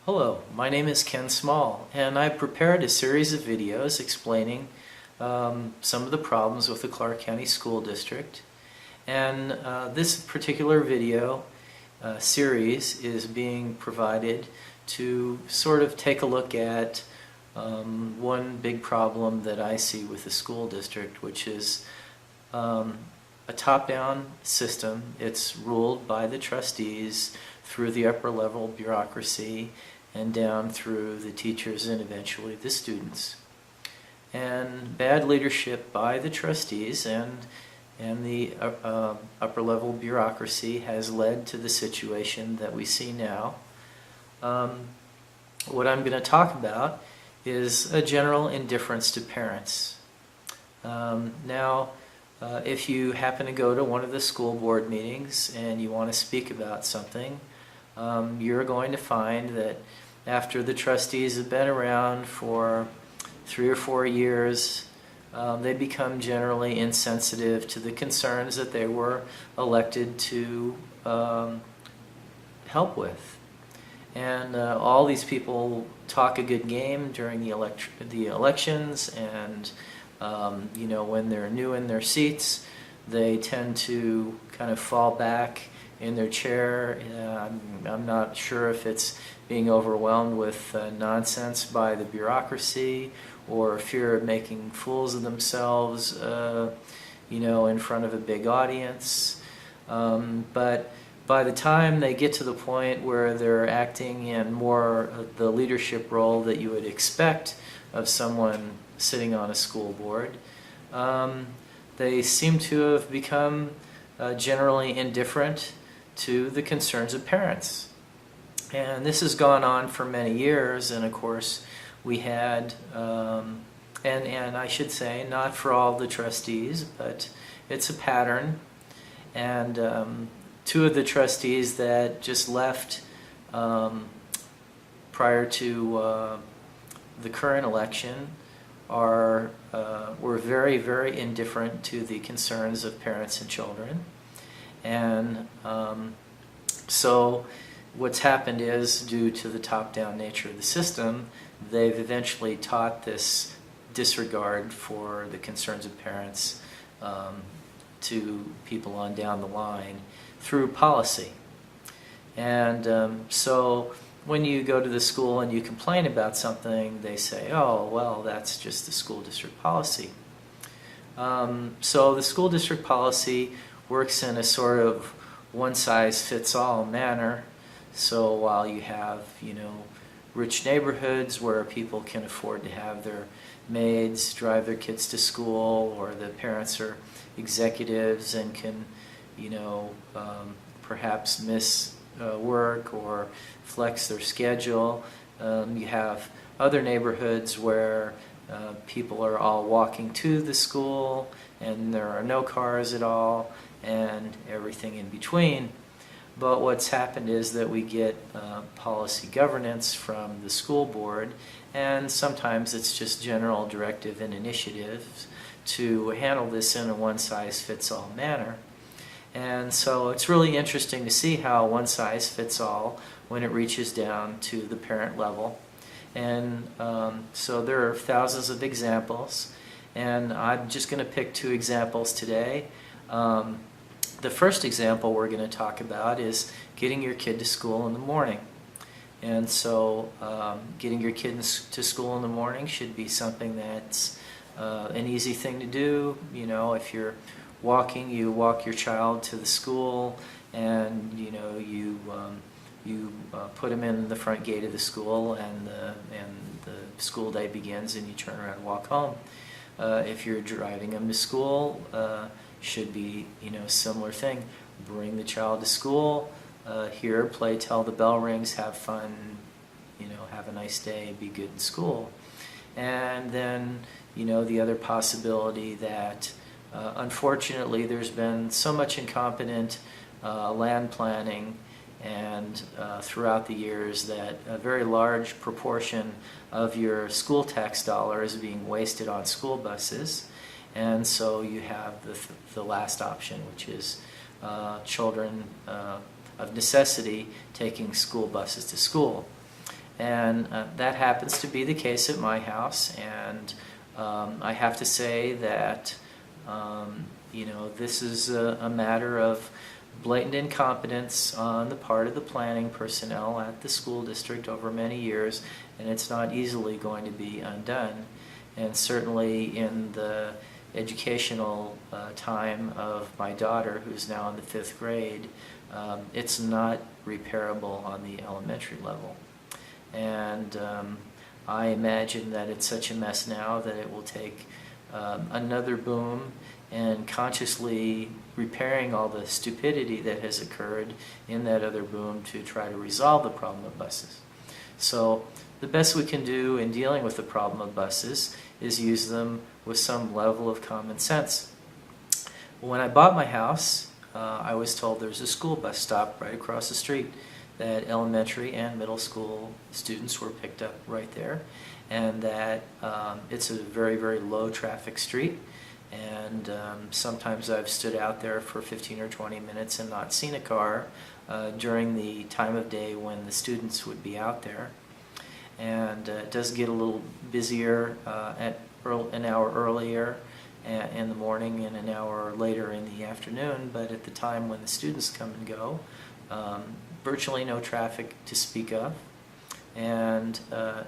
Hello, my name is Ken Small, and I've prepared a series of videos explaining some of the problems with the Clark County School District. And this particular video series is being provided to sort of take a look at one big problem that I see with the school district, which is a top-down system. It's ruled by the trustees through the upper level bureaucracy and down through the teachers and eventually the students. And bad leadership by the trustees and the upper level bureaucracy has led to the situation that we see now. What I'm going to talk about is a general indifference to parents. If you happen to go to one of the school board meetings and you want to speak about something, you're going to find that after the trustees have been around for 3 or 4 years, they become generally insensitive to the concerns that they were elected to help with. And all these people talk a good game during the elections, and when they're new in their seats, they tend to kind of fall back in their chair. I'm not sure if it's being overwhelmed with nonsense by the bureaucracy or fear of making fools of themselves, in front of a big audience. But by the time they get to the point where they're acting in more of the leadership role that you would expect of someone sitting on a school board, they seem to have become generally indifferent to the concerns of parents. And this has gone on for many years, and of course we had, and I should say not for all the trustees, but it's a pattern. And 2 of the trustees that just left prior to the current election were very, very indifferent to the concerns of parents and children. And so what's happened is, due to the top-down nature of the system, they've eventually taught this disregard for the concerns of parents to people on down the line through policy. And so when you go to the school and you complain about something, they say, oh, well, that's just the school district policy. So the school district policy works in a sort of one-size-fits-all manner. So while you have, rich neighborhoods where people can afford to have their maids drive their kids to school, or the parents are executives and can, perhaps miss work or flex their schedule, you have other neighborhoods where people are all walking to the school and there are no cars at all, and everything in between. But what's happened is that we get policy governance from the school board, and sometimes it's just general directive and initiatives to handle this in a one-size-fits-all manner. And so it's really interesting to see how one-size-fits-all when it reaches down to the parent level. And so there are thousands of examples, and I'm just going to pick 2 examples today. The first example we're going to talk about is getting your kid to school in the morning. And so getting your kid to school in the morning should be something that's an easy thing to do. If you're walking, you walk your child to the school, and you put them in the front gate of the school, and the school day begins, and you turn around and walk home. If you're driving them to school, should be similar thing. Bring the child to school, here, play till the bell rings, have fun, have a nice day, be good in school. And then the other possibility that unfortunately there's been so much incompetent land planning and throughout the years that a very large proportion of your school tax dollar is being wasted on school buses. And so you have the last option, which is children of necessity taking school buses to school. And that happens to be the case at my house, and I have to say that this is a matter of blatant incompetence on the part of the planning personnel at the school district over many years, and it's not easily going to be undone. And certainly in the educational time of my daughter, who's now in the 5th grade, it's not repairable on the elementary level. And I imagine that it's such a mess now that it will take another boom and consciously repairing all the stupidity that has occurred in that other boom to try to resolve the problem of buses. So the best we can do in dealing with the problem of buses is use them with some level of common sense. When I bought my house, I was told there's a school bus stop right across the street, that elementary and middle school students were picked up right there, and that it's a very, very low traffic street. And sometimes I've stood out there for 15 or 20 minutes and not seen a car during the time of day when the students would be out there. And it does get a little busier an hour earlier in the morning and an hour later in the afternoon, but at the time when the students come and go, virtually no traffic to speak of. And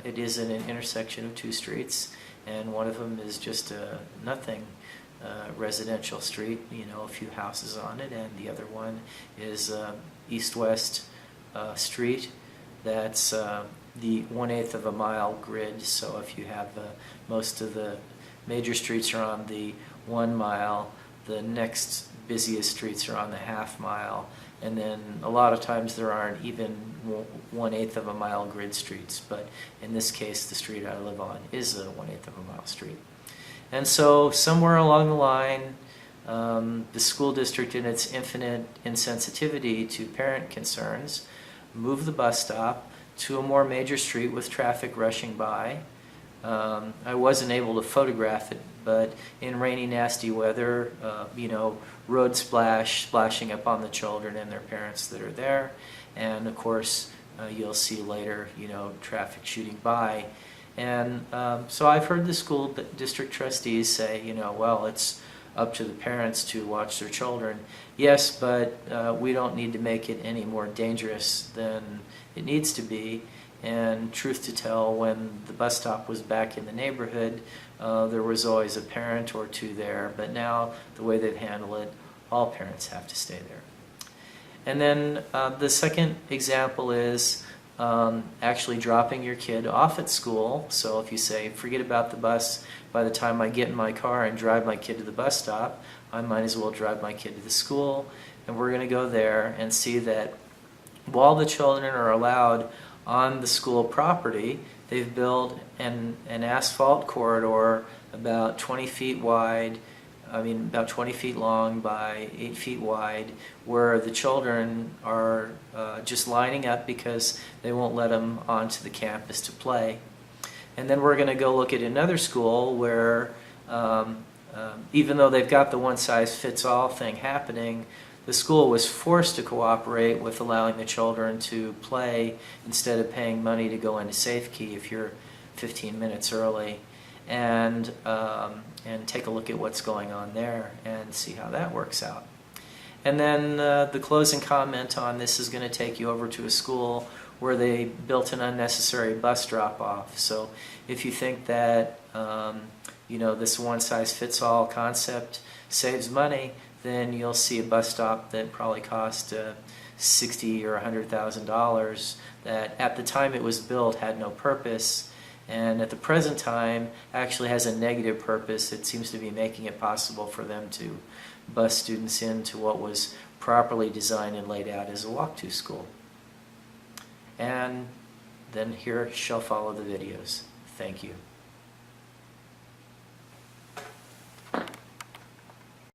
it is at an intersection of 2 streets, and one of them is just nothing residential street, a few houses on it, and the other one is east-west street that's the 1/8 of a mile grid. So if you have most of the major streets are on the 1 mile, the next busiest streets are on the 1/2 mile, and then a lot of times there aren't even 1/8 of a mile grid streets, but in this case the street I live on is a 1/8 of a mile street. And so somewhere along the line, the school district, in its infinite insensitivity to parent concerns, moved the bus stop to a more major street with traffic rushing by. I wasn't able to photograph it, but in rainy, nasty weather, road splashing up on the children and their parents that are there. And of course, you'll see later, traffic shooting by. And so I've heard the school district trustees say, well, it's up to the parents to watch their children. Yes, but we don't need to make it any more dangerous than it needs to be. And truth to tell, when the bus stop was back in the neighborhood, there was always a parent or 2 there. But now, the way they've handled it, all parents have to stay there. And then the second example is actually dropping your kid off at school. So if you say, forget about the bus, by the time I get in my car and drive my kid to the bus stop, I might as well drive my kid to the school. And we're going to go there and see that while the children are allowed on the school property, they've built an asphalt corridor about 20 feet wide, about 20 feet long by 8 feet wide, where the children are just lining up because they won't let them onto the campus to play. And then we're going to go look at another school where, even though they've got the one-size-fits-all thing happening, the school was forced to cooperate with allowing the children to play instead of paying money to go into safekey if you're 15 minutes early. And take a look at what's going on there and see how that works out. And then the closing comment on this is going to take you over to a school where they built an unnecessary bus drop-off. So if you think that this one-size-fits-all concept saves money, then you'll see a bus stop that probably cost $60,000 or $100,000 that at the time it was built had no purpose, and at the present time actually has a negative purpose. It seems to be making it possible for them to bus students into what was properly designed and laid out as a walk-to school. And then here shall follow the videos. Thank you.